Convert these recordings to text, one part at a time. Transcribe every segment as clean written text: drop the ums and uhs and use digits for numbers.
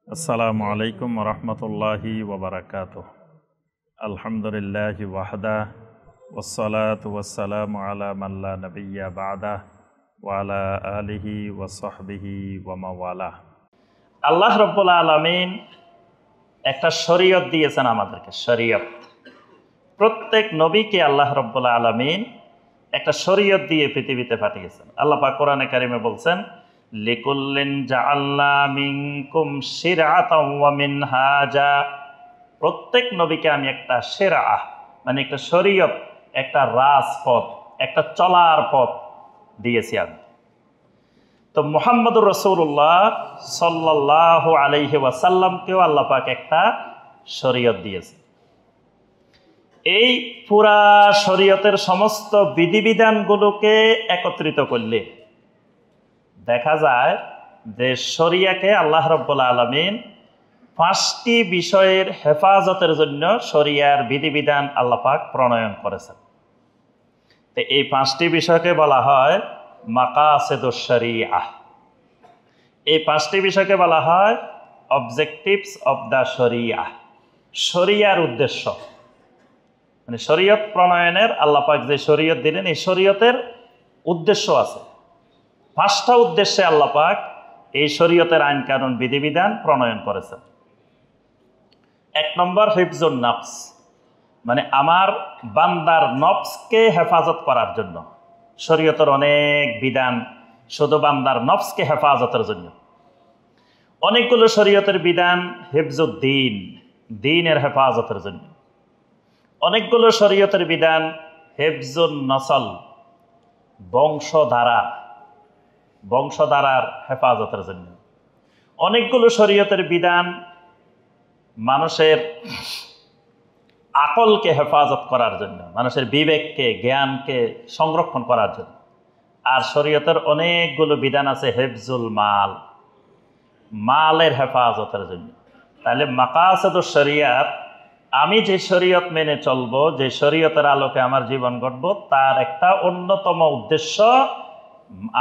আসসালামু আলাইকুম রহমতুল্লাহি ওবরাকাতুহ। আলহামদুলিল্লাহি ওয়াহদা ওয়াসসালাতু ওয়াসসালামু আলা মান লা নাবিয়্যা বা'দা ওয়া আলা আলিহি ওয়া সাহবিহি ওয়া মাওয়ালা। আল্লাহ রাব্বুল আলামিন একটা শরীয়ত দিয়েছেন আমাদেরকে। শরীয়ত, প্রত্যেক নবীকে আল্লাহ রাব্বুল আলামিন একটা শরীয়ত দিয়ে পৃথিবীতে পাঠিয়েছেন। আল্লাহ পাক কোরআনে কারিমে বলছেন, লিকুল্লিন জাআলনা মিনকুম শিরআতাও ওয়া মিনহাজা। প্রত্যেক নবীকে আমি একটা শিরআহ মানে একটা শরীয়ত, একটা রাজপথ, একটা চলার পথ দিয়েছি আমি। তো মুহাম্মদুর রাসূলুল্লাহ সাল্লাল্লাহু আলাইহি ওয়াসাল্লামকেও আল্লাহ পাক একটা শরীয়ত দিয়েছে। এই পুরা শরীয়তের সমস্ত বিধিবিধানগুলোকে একত্রিত করলে দেখা যায় যে শরিয়াকে আল্লাহ রাব্বুল আলামিন 5টি বিষয়ের হেফাজতের জন্য শরিয়ার বিধিবিধান আল্লাহ পাক প্রণয়ন করেছেন। তো এই 5টি বিষয়কে বলা হয় মাকাসিদুশ শরিয়াহ। এই 5টি বিষয়কে বলা হয় অবজেক্টিভস অব দ্য শরিয়াহ, শরিয়ার উদ্দেশ্য। মানে শরীয়ত প্রণয়নের আল্লাহ পাক যে শরীয়ত দিলেন, এই শরীয়তের উদ্দেশ্য আছে। 5টা উদ্দেশ্যে আল্লাহ পাক এই শরীয়তের আইন কানুন বিধিবিধান প্রণয়ন করেছেন। 1 নম্বর হিফজুন নফস, মানে আমার বান্দার নফসকে হেফাজত করার জন্য শরীয়তের অনেক বিধান শুধু বান্দার নফসকে হেফাজতের জন্য। অনেকগুলো শরীয়তের বিধান হিফজুদ্দিন, দ্বীনের হেফাজতের জন্য। অনেকগুলো শরীয়তের বিধান হিফজুন নসল, বংশধারার হেফাজতের জন্য। অনেকগুলো শরীয়তের বিধান মানুষের আকলকে হেফাজত করার জন্য, মানুষের বিবেককে, জ্ঞানকে সংরক্ষণ করার জন্য। আর শরীয়তের অনেকগুলো বিধান আছে হিফজুল মাল, মালের হেফাজতের জন্য। তাহলে মাকাসিদুশ শরিয়াত, আমি যে শরীয়ত মেনে চলবো, যে শরীয়তের আলোকে আমার জীবন গড়ব, তার একটা অন্যতম উদ্দেশ্য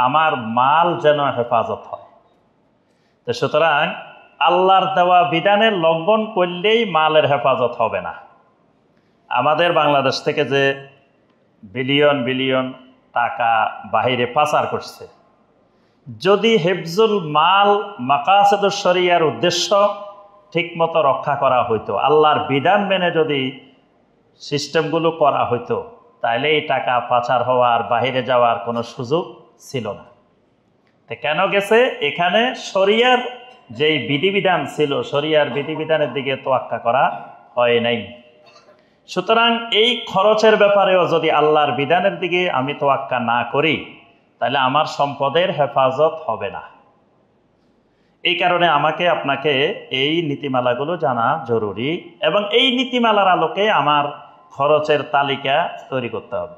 আমার মাল যেন হেফাজত হয়। তো সুতরাং আল্লাহর দেওয়া বিধানের লঙ্ঘন করলেই মালের হেফাজত হবে না। আমাদের বাংলাদেশ থেকে যে বিলিয়ন বিলিয়ন টাকা বাহিরে পাচার করছে, যদি হিফজুল মাল মাকাসিদুশ শরিয়ার উদ্দেশ্য ঠিকমতো রক্ষা করা হইতো, আল্লাহর বিধান মেনে যদি সিস্টেমগুলো করা হইতো, তাহলে এই টাকা পাচার হওয়ার, বাহিরে যাওয়ার কোনো সুযোগ ছিল না। তো কেন গেছে? এখানে শরিয়ার যেই বিধিবিধান ছিল, শরিয়ার বিধিবিধানের দিকে তোয়াক্কা করা হয় নাই। সুতরাং এই খরচের ব্যাপারেও যদি আল্লাহর বিধানের দিকে আমি তোয়াক্কা না করি, তাহলে আমার সম্পদের হেফাজত হবে না। এই কারণে আমাকে আপনাকে এই নীতিমালাগুলো জানা জরুরি, এবং এই নীতিমালার আলোকে আমার খরচের তালিকা তৈরি করতে হবে।